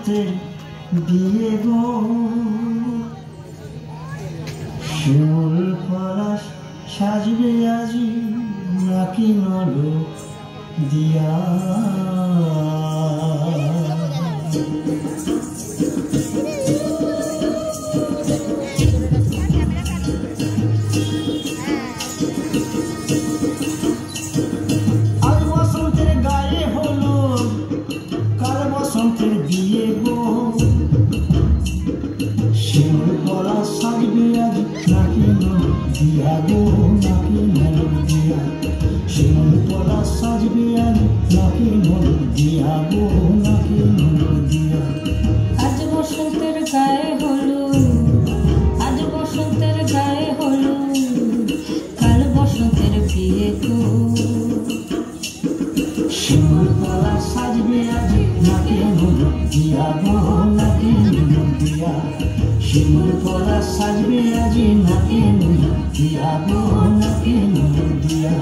বসন্তের বিয়ে গো, শিমুল পলাশ সাজবে আজি নাকি নল দিয়া। আজ বসন্তের গায়ে হলো, কাল বসন্তের বিয়ে গো, শিমুল পলাশ সাজবে আজি নাকি নল দিয়া গো, নাকি নল দিয়া। শিমুল পলাশ সাজবে আজি নাকি নল দিয়া গো, নাকি নল দিয়া। আজ বসন্তের গায়ে হলো, আজ বসন্তের গায়ে হলো, কাল বসন্তের বিয়ে গো। শিমুল পলাশ সাজবে আজি নাকি নল দিয়া গো, নাকি নল দিয়া। শিমুল পলাশ সাজবে আজি নাকি নল দিয়া গো, নাকি নল দিয়া।